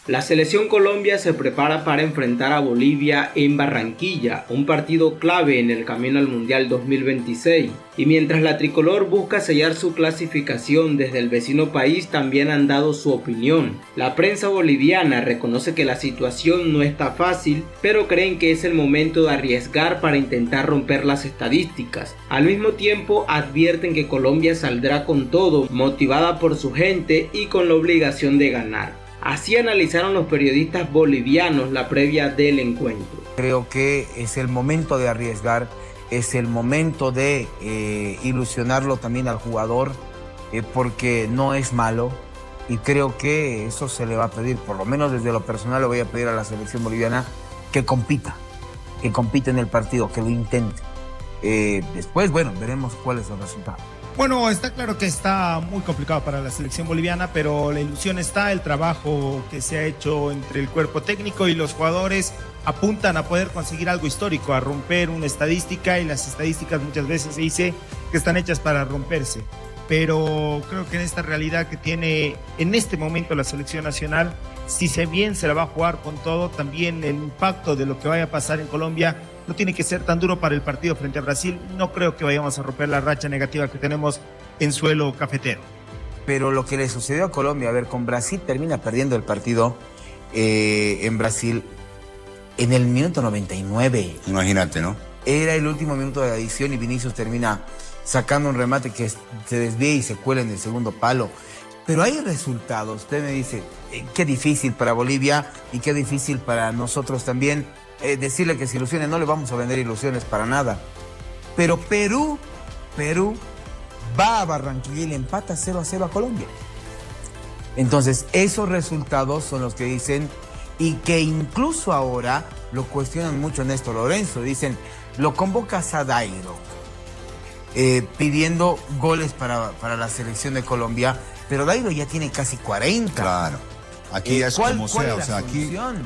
La selección Colombia se prepara para enfrentar a Bolivia en Barranquilla, un partido clave en el camino al Mundial 2026. Y mientras la tricolor busca sellar su clasificación desde el vecino país, también han dado su opinión. La prensa boliviana reconoce que la situación no está fácil, pero creen que es el momento de arriesgar para intentar romper las estadísticas. Al mismo tiempo, advierten que Colombia saldrá con todo, motivada por su gente y con la obligación de ganar. Así analizaron los periodistas bolivianos la previa del encuentro. Creo que es el momento de arriesgar, es el momento de ilusionarlo también al jugador, porque no es malo y creo que eso se le va a pedir, por lo menos desde lo personal le voy a pedir a la selección boliviana que compita en el partido, que lo intente. Después, bueno, veremos cuál es el resultado. Bueno, está claro que está muy complicado para la selección boliviana, pero la ilusión está, el trabajo que se ha hecho entre el cuerpo técnico y los jugadores apuntan a poder conseguir algo histórico, a romper una estadística, y las estadísticas muchas veces se dice que están hechas para romperse. Pero creo que en esta realidad que tiene en este momento la selección nacional, si bien se la va a jugar con todo, también el impacto de lo que vaya a pasar en Colombia no tiene que ser tan duro para el partido frente a Brasil. No creo que vayamos a romper la racha negativa que tenemos en suelo cafetero. Pero lo que le sucedió a Colombia, a ver, con Brasil termina perdiendo el partido en Brasil en el minuto 99. Imagínate, ¿no? Era el último minuto de adición y Vinicius termina sacando un remate que se desvía y se cuela en el segundo palo. Pero hay resultados. Usted me dice, qué difícil para Bolivia y qué difícil para nosotros también. Decirle que se ilusione, no le vamos a vender ilusiones para nada. Pero Perú va a Barranquilla y le empata 0-0 a Colombia. Entonces, esos resultados son los que dicen, y que incluso ahora lo cuestionan mucho Néstor Lorenzo. Dicen, lo convocas a Dairo, pidiendo goles para la selección de Colombia, pero Dairo ya tiene casi 40. Claro. Aquí es como sea, o sea, aquí... Claro.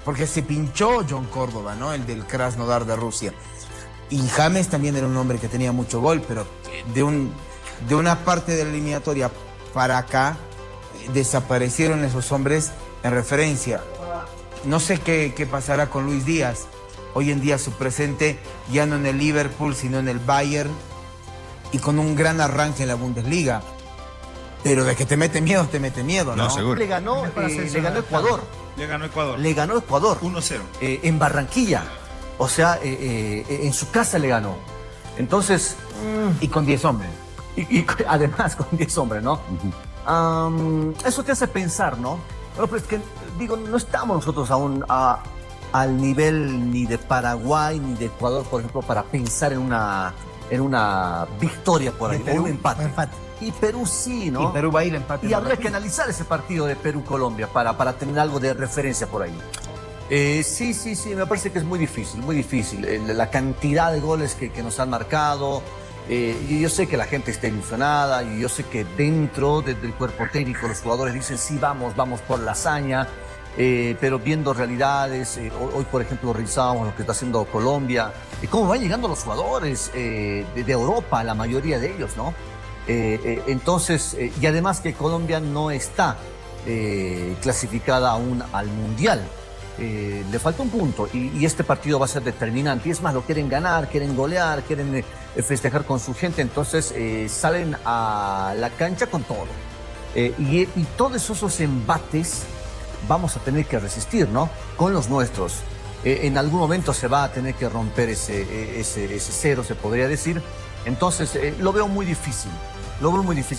Porque se pinchó John Córdoba, ¿no? El del Krasnodar de Rusia. Y James también era un hombre que tenía mucho gol, pero de una parte de la eliminatoria para acá desaparecieron esos hombres en referencia. No sé qué pasará con Luis Díaz. Hoy en día su presente ya no en el Liverpool, sino en el Bayern, y con un gran arranque en la Bundesliga. Pero de que te mete miedo, ¿no? No, seguro. Le ganó Ecuador. Le ganó Ecuador. Le ganó Ecuador. 1-0. En Barranquilla. O sea, en su casa le ganó. Entonces... Y con 10 hombres. Y además con 10 hombres, ¿no? Eso te hace pensar, ¿no? Pero es que, digo, no estamos nosotros aún al nivel ni de Paraguay ni de Ecuador, por ejemplo, para pensar en una victoria por ahí, o un empate. Y Perú sí, ¿no? Y Perú va a ir empate. Y habría que analizar ese partido de Perú-Colombia para tener algo de referencia por ahí. Sí, me parece que es muy difícil, muy difícil. La cantidad de goles que nos han marcado. Y yo sé que la gente está ilusionada, y yo sé que dentro del cuerpo técnico los jugadores dicen, sí, vamos por la hazaña. Pero viendo realidades, hoy por ejemplo revisábamos lo que está haciendo Colombia, cómo van llegando los jugadores de Europa, la mayoría de ellos, ¿no? Entonces, y además que Colombia no está clasificada aún al Mundial. Le falta un punto y este partido va a ser determinante. Y es más, lo quieren ganar, quieren golear, quieren festejar con su gente. Entonces salen a la cancha con todo. Y todos esos embates vamos a tener que resistir, ¿no? Con los nuestros. En algún momento se va a tener que romper ese cero, se podría decir. Entonces, lo veo muy difícil.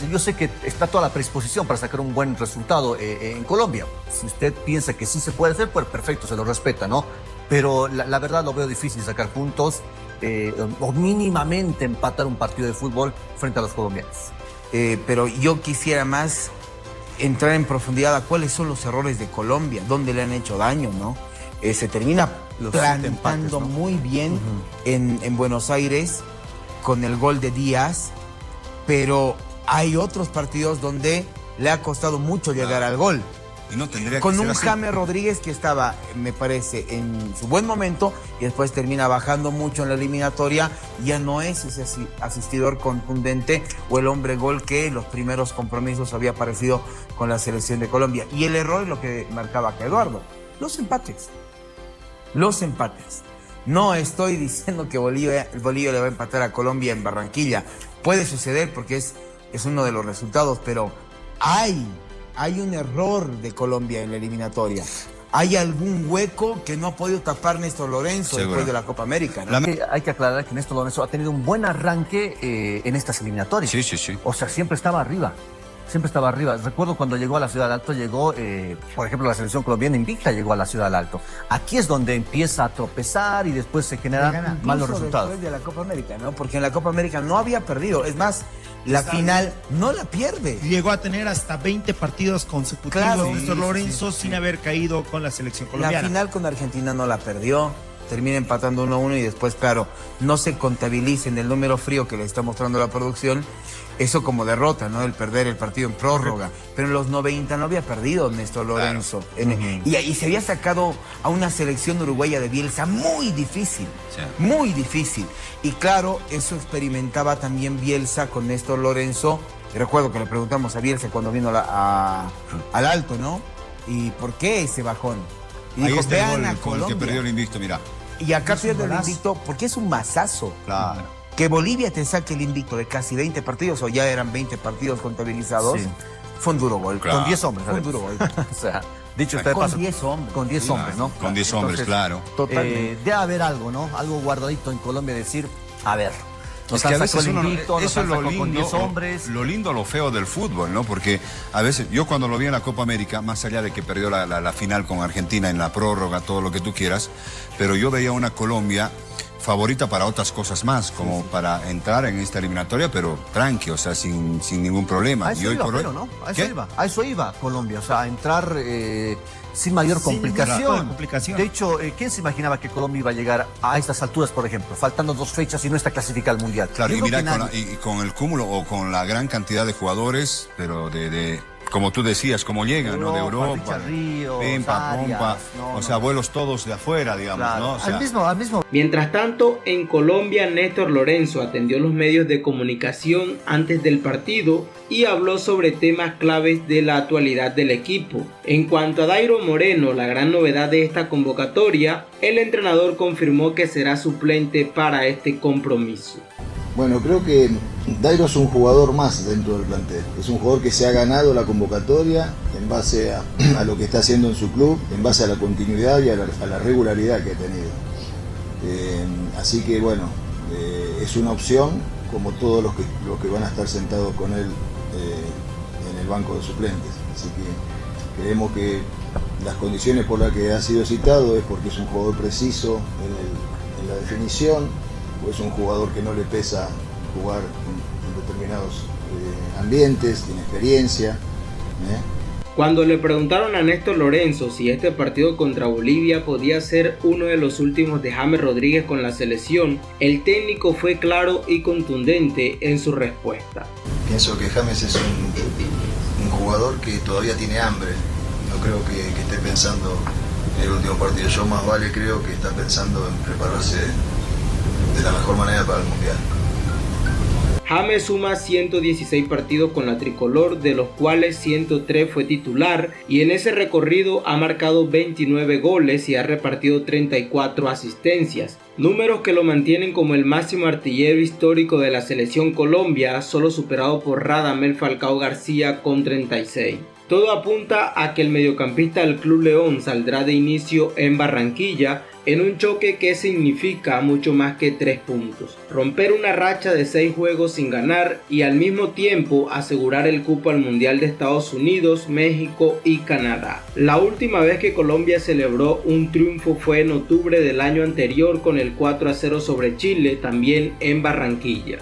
Yo sé que está toda la predisposición para sacar un buen resultado en Colombia. Si usted piensa que sí se puede hacer, pues perfecto, se lo respeta, ¿no? Pero la verdad lo veo difícil sacar puntos o mínimamente empatar un partido de fútbol frente a los colombianos. Pero yo quisiera más entrar en profundidad a cuáles son los errores de Colombia, dónde le han hecho daño, ¿no? Se termina plantando empates, ¿no? Muy bien en Buenos Aires con el gol de Díaz, pero hay otros partidos donde le ha costado mucho llegar al gol. Y no tendría con que ser un así. James Rodríguez que estaba, me parece, en su buen momento y después termina bajando mucho en la eliminatoria. Ya no es ese asistidor contundente o el hombre gol que en los primeros compromisos había aparecido con la selección de Colombia. Y el error es lo que marcaba acá Eduardo: los empates. Los empates. No estoy diciendo que Bolivia le va a empatar a Colombia en Barranquilla. Puede suceder porque es uno de los resultados, pero hay un error de Colombia en la eliminatoria. Hay algún hueco que no ha podido tapar Néstor Lorenzo después de la Copa América, ¿no? Hay que aclarar que Néstor Lorenzo ha tenido un buen arranque en estas eliminatorias. Sí, sí, sí. O sea, siempre estaba arriba. Siempre estaba arriba. Recuerdo cuando llegó a la Ciudad del Alto, por ejemplo, la selección colombiana invicta llegó a la Ciudad del Alto. Aquí es donde empieza a tropezar y después se generan malos resultados. Después de la Copa América, ¿no? Porque en la Copa América no había perdido. Es más, la final no la pierde. Llegó a tener hasta 20 partidos consecutivos, Claro, Néstor sí, Lorenzo, sí. sin haber caído con la selección colombiana. La final con Argentina no la perdió. Termina empatando 1-1 y después, claro, no se contabiliza en el número frío que le está mostrando la producción eso como derrota, ¿no? El perder el partido en prórroga. Pero en los 90 no había perdido Néstor Lorenzo. Claro. Y se había sacado a una selección uruguaya de Bielsa muy difícil. Sí. Muy difícil. Y claro, eso experimentaba también Bielsa con Néstor Lorenzo. Y recuerdo que le preguntamos a Bielsa cuando vino al Alto, ¿no? ¿Y por qué ese bajón? Y Ahí dijo, está el vean gol a con el que Colombia. perdió el invicto, mira. Y acá pierde el invicto porque es un mazazo. Claro. Que Bolivia te saque el invicto de casi 20 partidos, o ya eran 20 partidos contabilizados, Sí. fue un duro gol. Claro. Con 10 hombres. Fue un además. duro gol. O sea, dicho está de Con paso. 10 hombres. Con 10 hombres, ¿no? Con 10 hombres, claro. Totalmente. Debe haber algo, ¿no? Algo guardadito en Colombia, decir, a ver. Es que a veces uno, nos eso han es lo sacado con 10 lindo, hombres. lo lindo, lo feo del fútbol, ¿no? Porque a veces, yo cuando lo vi en la Copa América, más allá de que perdió la final con Argentina en la prórroga, todo lo que tú quieras, pero yo veía una Colombia favorita para otras cosas más, como para entrar en esta eliminatoria, pero tranqui, o sea, sin ningún problema. A eso Y hoy iba, por hoy, pero, ¿no? ¿Qué? A eso iba Colombia, o sea, a entrar sin mayor Sin ningún tipo complicación. de complicación. De hecho, ¿quién se imaginaba que Colombia iba a llegar a estas alturas, por ejemplo, faltando 2 fechas y no está clasificada al Mundial? Claro, Yo y creo mira, que nadie. y con el cúmulo o con la gran cantidad de jugadores, pero como tú decías, como llegan, ¿no? De Europa, Richard Ríos, Pimpa, Arias, Pompa, no, o sea, no. vuelos todos de afuera, digamos, Claro, ¿no? O sea, al mismo. Mientras tanto, en Colombia, Néstor Lorenzo atendió los medios de comunicación antes del partido y habló sobre temas claves de la actualidad del equipo. En cuanto a Dairo Moreno, la gran novedad de esta convocatoria, el entrenador confirmó que será suplente para este compromiso. Bueno, creo que Dairo es un jugador más dentro del plantel. Es un jugador que se ha ganado la convocatoria en base a lo que está haciendo en su club, en base a la continuidad y a la regularidad que ha tenido. Así que bueno, es una opción como todos los que van a estar sentados con él en el banco de suplentes. Así que creemos que las condiciones por las que ha sido citado es porque es un jugador preciso en la definición, o es un jugador que no le pesa jugar en determinados ambientes, tiene experiencia. Cuando le preguntaron a Néstor Lorenzo si este partido contra Bolivia podía ser uno de los últimos de James Rodríguez con la selección, el técnico fue claro y contundente en su respuesta. Pienso que James es un jugador que todavía tiene hambre. No creo que esté pensando en el último partido. Yo más vale creo que está pensando en prepararse de la mejor manera para el Mundial. James suma 116 partidos con la tricolor, de los cuales 103 fue titular, y en ese recorrido ha marcado 29 goles y ha repartido 34 asistencias, números que lo mantienen como el máximo artillero histórico de la selección Colombia, solo superado por Radamel Falcao García con 36. Todo apunta a que el mediocampista del Club León saldrá de inicio en Barranquilla en un choque que significa mucho más que 3 puntos. Romper una racha de 6 juegos sin ganar y al mismo tiempo asegurar el cupo al Mundial de Estados Unidos, México y Canadá. La última vez que Colombia celebró un triunfo fue en octubre del año anterior con el 4-0 sobre Chile, también en Barranquilla.